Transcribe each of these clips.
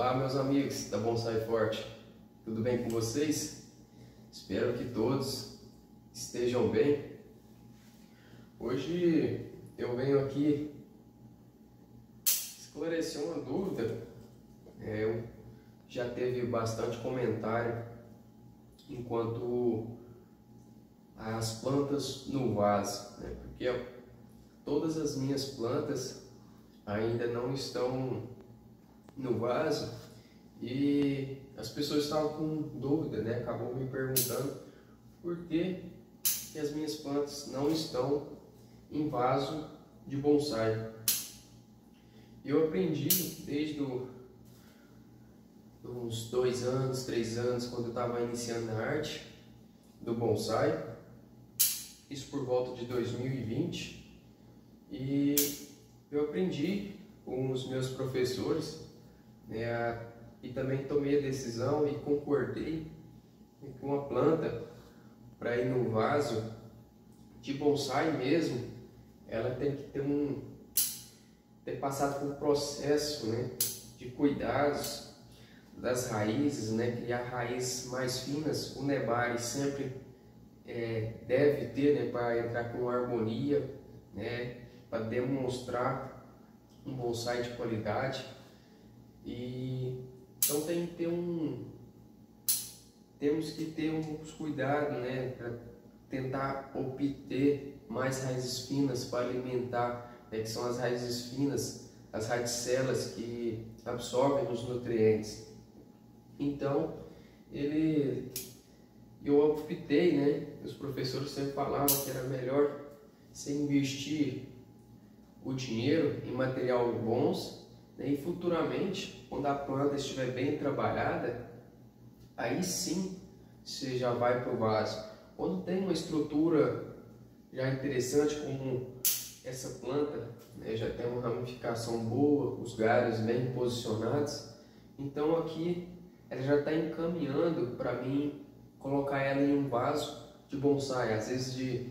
Olá, meus amigos da Bonsai Forte, tudo bem com vocês? Espero que todos estejam bem. Hoje eu venho aqui esclarecer uma dúvida. Eu já teve bastante comentário enquanto as plantas no vaso, né? Porque todas as minhas plantas ainda não estão no vaso e as pessoas estavam com dúvida, né? Acabou me perguntando por que as minhas plantas não estão em vaso de bonsai. Eu aprendi desde uns 2 anos, 3 anos, quando eu estava iniciando a arte do bonsai, isso por volta de 2020, e eu aprendi com os meus professores, né, e também tomei a decisão e concordei com a planta para ir no vaso de bonsai mesmo. Ela tem que ter passado por um processo, né, de cuidados das raízes, né, criar raízes mais finas. O nebari sempre deve ter, né, para entrar com harmonia, né, para demonstrar um bonsai de qualidade. E então temos que ter uns cuidados, né, para tentar obter mais raízes finas para alimentar, né, que são as raízes finas, as radicelas que absorvem os nutrientes. Então eu optei, né, os professores sempre falavam que era melhor você investir o dinheiro em material bons, né, e futuramente, quando a planta estiver bem trabalhada, aí sim você já vai para o vaso. Quando tem uma estrutura já interessante, como essa planta, né, já tem uma ramificação boa, os galhos bem posicionados, então aqui ela já está encaminhando para mim colocar ela em um vaso de bonsai, às vezes de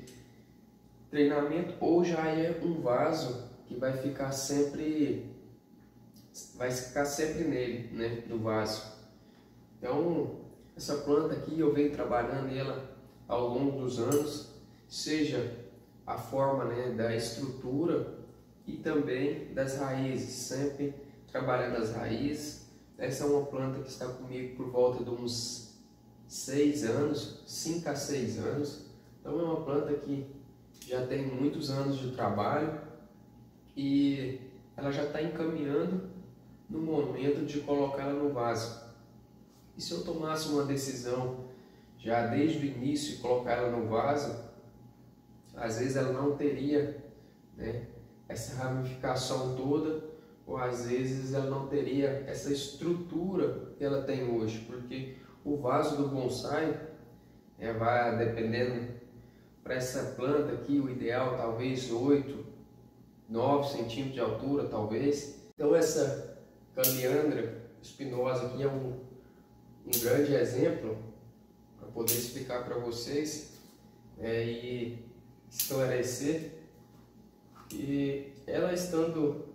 treinamento, ou já é um vaso que vai ficar sempre nele, né, no vaso. Então essa planta aqui eu venho trabalhando ela ao longo dos anos, seja a forma, né, da estrutura e também das raízes, sempre trabalhando as raízes. Essa é uma planta que está comigo por volta de uns 6 anos, 5 a 6 anos. Então é uma planta que já tem muitos anos de trabalho e ela já está encaminhando no momento de colocá-la no vaso. E se eu tomasse uma decisão já desde o início de colocar ela no vaso, às vezes ela não teria, né, essa ramificação toda, ou às vezes ela não teria essa estrutura que ela tem hoje, porque o vaso do bonsai vai dependendo. Para essa planta aqui, o ideal talvez 8, 9 centímetros de altura, talvez. Então essa Caliandra espinosa aqui é um grande exemplo para poder explicar para vocês e esclarecer. E ela estando,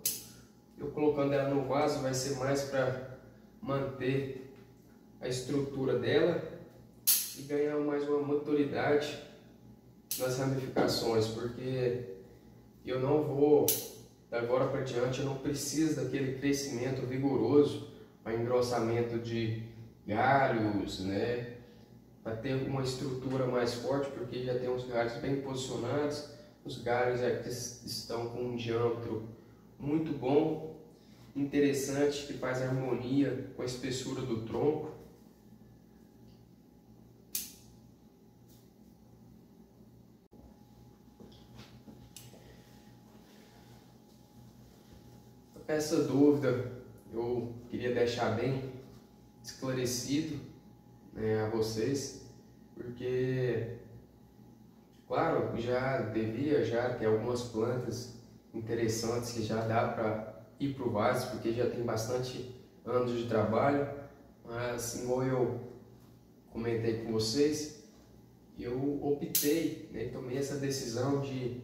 eu colocando ela no vaso, vai ser mais para manter a estrutura dela e ganhar mais uma maturidade nas ramificações, porque eu não vou, da agora para diante, eu não preciso daquele crescimento vigoroso para engrossamento de galhos, né, para ter uma estrutura mais forte, porque já tem os galhos bem posicionados, os galhos estão com um diâmetro muito bom, interessante, que faz harmonia com a espessura do tronco. Essa dúvida eu queria deixar bem esclarecido, né, a vocês, porque, claro, já ter algumas plantas interessantes que já dá para ir para o vaso, porque já tem bastante anos de trabalho, mas igual eu comentei com vocês, eu optei, né, tomei essa decisão de,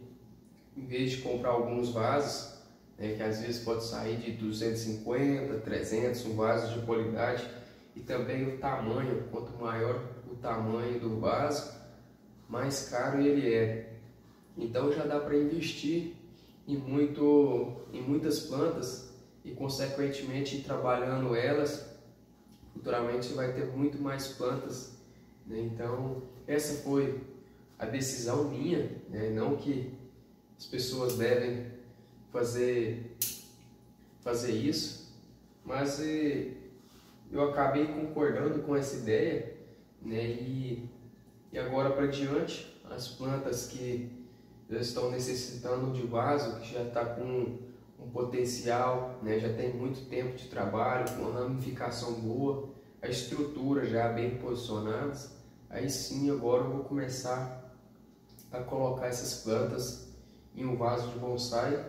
em vez de comprar alguns vasos, né, que às vezes pode sair de 250, 300, um vaso de qualidade, e também o tamanho, quanto maior o tamanho do vaso, mais caro ele é. Então já dá para investir em muitas plantas e consequentemente ir trabalhando elas. Futuramente você vai ter muito mais plantas, né? Então essa foi a decisão minha, né? Não que as pessoas devem fazer isso, mas eu acabei concordando com essa ideia, né? E agora para diante, as plantas que já estão necessitando de vaso, que já está com um potencial, né? Já tem muito tempo de trabalho, com uma ramificação boa, a estrutura já bem posicionada, aí sim agora eu vou começar a colocar essas plantas em um vaso de bonsai,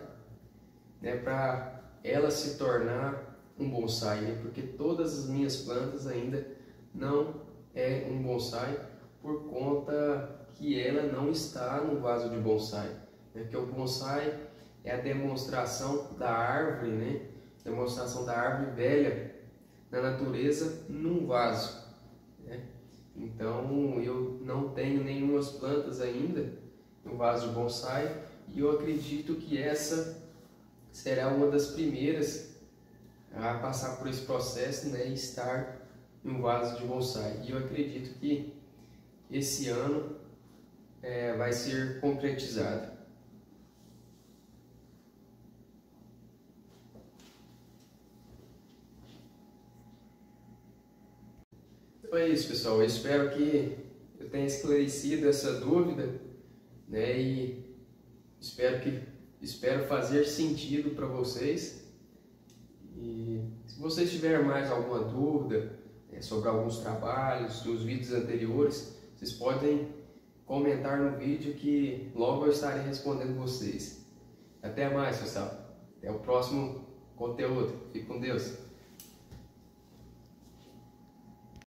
né? Para ela se tornar um bonsai, né? Porque todas as minhas plantas ainda não é um bonsai por conta que ela não está no vaso de bonsai, né? Porque o bonsai é a demonstração da árvore, né? Demonstração da árvore velha na natureza num vaso, né? Então eu não tenho nenhumas plantas ainda no vaso de bonsai e eu acredito que essa será uma das primeiras a passar por esse processo, né, e estar em um vaso de bonsai. E eu acredito que esse ano vai ser concretizado. Então é isso, pessoal. Eu espero que eu tenha esclarecido essa dúvida, né, e espero fazer sentido para vocês. E se vocês tiverem mais alguma dúvida sobre alguns trabalhos dos vídeos anteriores, vocês podem comentar no vídeo que logo eu estarei respondendo vocês. Até mais, pessoal. Até o próximo conteúdo. Fique com Deus.